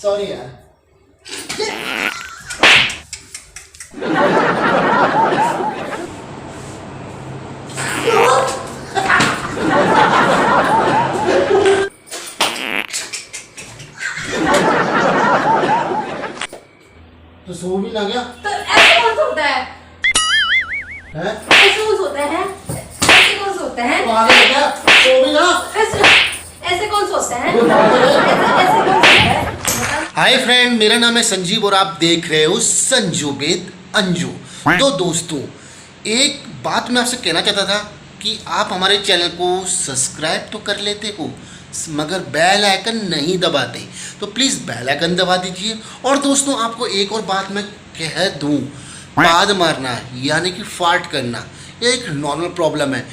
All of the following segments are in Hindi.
सॉरी यार। तो सो भी ना गया तो ऐसे कौन सोता है? हैं? ऐसे कौन सोता है? ऐसे कौन सोता है? पागल है क्या? सो भी ना। ऐसे कौन सोता है? वो पागल है। ऐसे कौन सोता है? बता। हाय फ्रेंड, मेरा नाम है संजीव और आप देख रहे हो संजू बेद अंजू। तो दोस्तों, एक बात मैं आपसे कहना चाहता था कि आप हमारे चैनल को सब्सक्राइब तो कर लेते हो मगर बेल आइकन नहीं दबाते, तो प्लीज़ बेल आइकन दबा दीजिए। और दोस्तों, आपको एक और बात मैं कह दूं, पाद मारना यानी कि फार्ट करना ये एक नॉर्मल प्रॉब्लम है।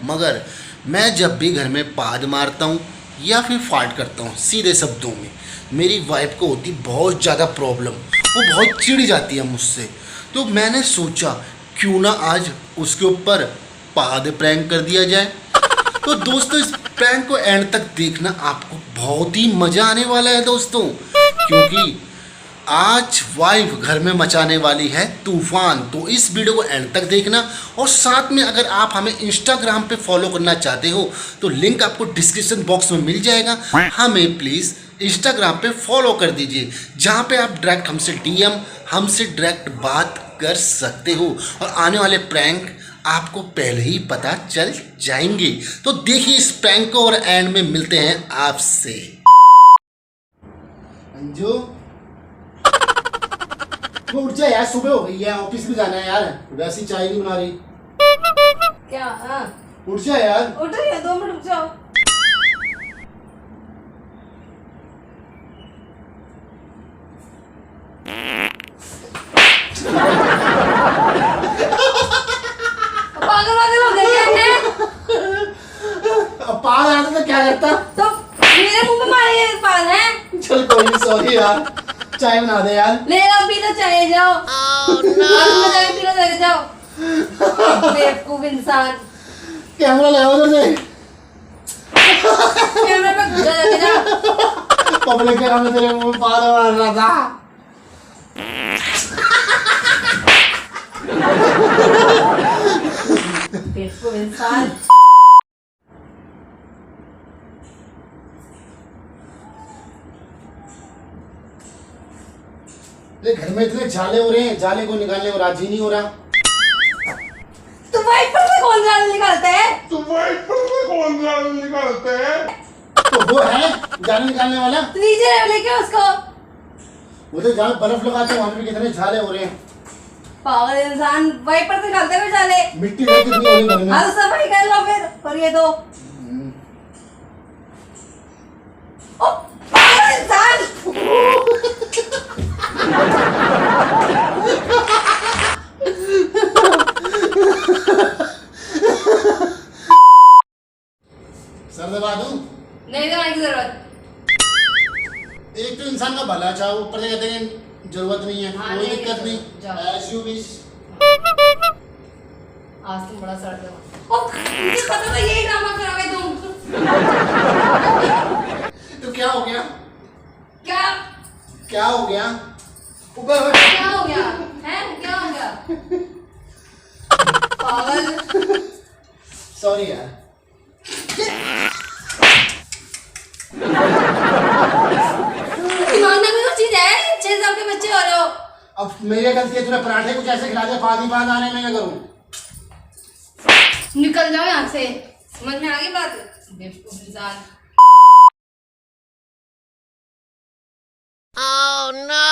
मगर मैं जब भी घर में पाद मारता हूँ या फिर फार्ट करता हूँ, सीधे शब्दों में मेरी वाइफ को होती बहुत ज़्यादा प्रॉब्लम, वो बहुत चिढ़ जाती है मुझसे। तो मैंने सोचा क्यों ना आज उसके ऊपर पाद प्रैंक कर दिया जाए। तो दोस्तों, इस प्रैंक को एंड तक देखना, आपको बहुत ही मज़ा आने वाला है दोस्तों, क्योंकि आज वाइफ घर में मचाने वाली है तूफान। तो इस वीडियो को एंड तक देखना। और साथ में अगर आप हमें इंस्टाग्राम पे फॉलो करना चाहते हो तो लिंक आपको डिस्क्रिप्शन बॉक्स में मिल जाएगा। हमें प्लीज़ इंस्टाग्राम पे फॉलो कर दीजिए, जहाँ पे आप डायरेक्ट हमसे डीएम, हमसे डायरेक्ट बात कर सकते हो और आने वाले प्रैंक आपको पहले ही पता चल जाएंगे। तो देखिए इस प्रैंक को और एंड में मिलते हैं आपसे। अंजू, वो उठ जा यार, सुबह हो गई है, ऑफिस में जाना है यार, वैसी चाय नहीं बना रही। क्या? हाँ, उठ जा यार। उठ रही है, 2 मिनट रुक जाओ। पागल हो गए क्या हैं? अब पाद आता तो क्या करता? तो मेरे मुंह पे मारे ये पागल हैं? चल कोई नहीं, सॉरी यार, चाय बना दे यार। ले लो, पी लो, चले जाओ। पी लो, चले जाओ। बेवकूफ इंसान। कैमरा ले उधर से, कैमरे पे घुसा लेके जाओ। पब्लिक के सामने तेरे मुंह में पाद मार रहा था। बेवकूफ इंसान। घर में इतने जाले हो रहे हैं, जाले को निकालने को राजी नहीं हो रहा। तो वाइपर से कौन जाल निकालता है? तो वो है जाले निकालने वाला। तो नीचे लेके उसको। वो तो जाल बर्फ लगाते हैं, वहां पे कितने जाले हो रहे हैं। पागल इंसान, वाइपर से निकालते हुए जाले। मिट्टी देख कितनी हो रही घर में। हाँ, तो सफाई कर लो फिर। और ये दो। ओ पागल इंसान। सर दबा दूं? नहीं दबाने की जरूरत। एक तो इंसान का भला चाहो, ऊपर से कहते हैं जरूरत नहीं है। हाँ, कोई नहीं, दिक्कत नहीं, जाओ। as you wish। आज तुम बड़ा सड़क दबा। ओ मुझे पता था यही ड्रामा करोगे तुम। तो क्या हो गया? क्या? क्या हो गया? ऊपर क्या हो गया? हैं? क्या हो गया? पागल। सॉरी यार। दिमाग में कोई चीज है? 6 साल के बच्चे हो रहे हो। अब मेरी गलती है, तूने पराठे कुछ ऐसे खिला दिया, पानी बाद आने में क्या करूं? निकल जाओ यहाँ से। समझ में आ गई बात? बेवकूफ इंसान। Oh no!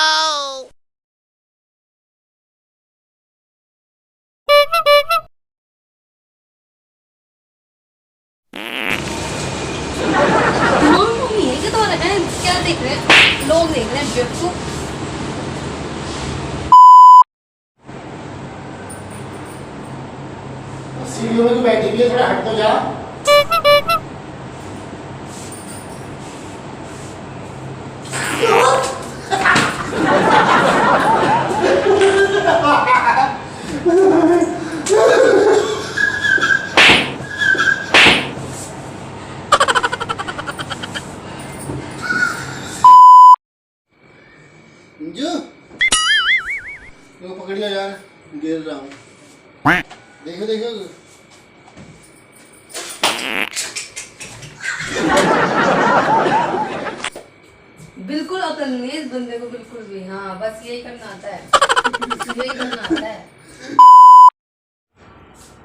क्या देख रहे हैं? लोग देख रहे हैं, बेवकूफ। सीढ़ियों में तो बैठी हुई है, थोड़ा हट तो जा। देखो देखो। बिल्कुल अकल नहीं है इस बंदे को, बिल्कुल भी। हाँ, बस यही करना आता है, यही करना आता है।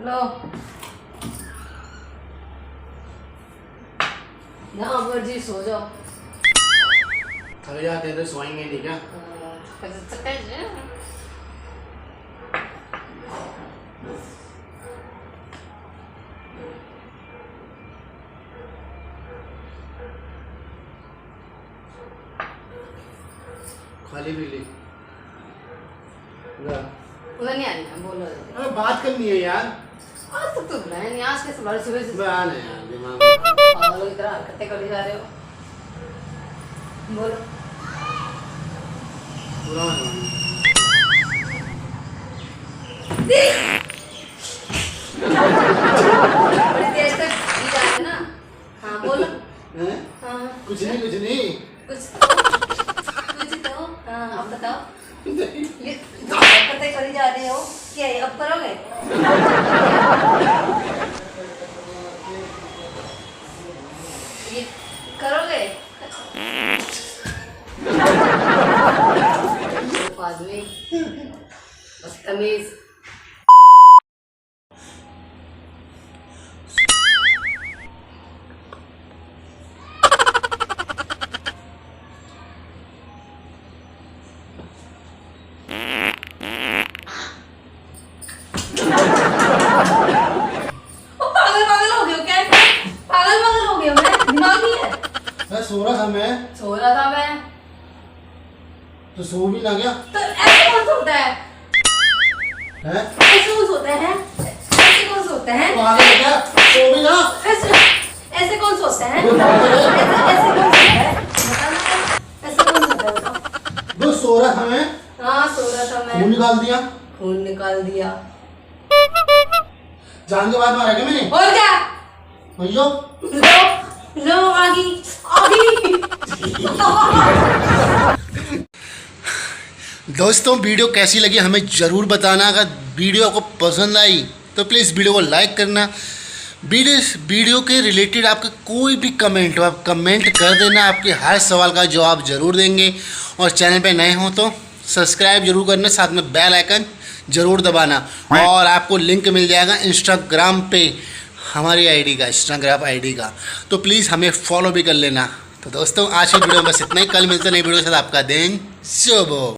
लो, यहाँ पर जी सो जाओ। थक जाते हैं तो सोएंगे नहीं क्या? खाली पीली उधर नहीं आनी है, बोलो। अरे बात करनी है यार। आज तक तो बुलाया नहीं, आज कैसे बड़े सुबह से बयान है यार दिमाग में। पागलों की तरह हरकतें कर जा रहे हो। बोलो। पूरा हो बड़ी देर तक ये जा रहे हैं ना। हाँ, बोलो। हैं? हाँ, कुछ नहीं कुछ नहीं। कुछ तो। हाँ, अब बताओ। ये हरकतें करी जा रहे हो, क्या ये अब करोगे? ये करोगे? आदमी बदतमीज। पागल हो गए हो क्या? पागल हो गए हो? मैं दिमाग नहीं है। मैं सो रहा था मैं। सो रहा था मैं, तो सो भी ना गया तो ऐसे कौन सोता है? है? ऐसे कौन सोता है? ऐसे कौन सोता है? पागल है क्या? सो भी ना। ऐसे कौन सोता है? वो पागल है। ऐसे कौन सोता है? बताना। ऐसे कौन सोता है बताओ? वो सो रहा था मैं। हाँ, सो रहा था खून मैं। निकाल दिया। खून निकाल दिया। जान के बाद मारा क्या मैंने? और क्या? भैया लो आगी आगी। दोस्तों वीडियो कैसी लगी हमें ज़रूर बताना। अगर वीडियो आपको पसंद आई तो प्लीज़ वीडियो को लाइक करना। वीडियो के रिलेटेड आपका कोई भी कमेंट हो आप कमेंट कर देना, आपके हर सवाल का जवाब ज़रूर देंगे। और चैनल पे नए हो तो सब्सक्राइब जरूर करना, साथ में बेल आइकन ज़रूर दबाना। और आपको लिंक मिल जाएगा इंस्टाग्राम पे हमारी आईडी का, इंस्टाग्राम आईडी का, तो प्लीज़ हमें फॉलो भी कर लेना। तो दोस्तों आज की वीडियो में बस इतना ही। कल मिलते नई वीडियो के साथ। आपका दिन शुभ हो।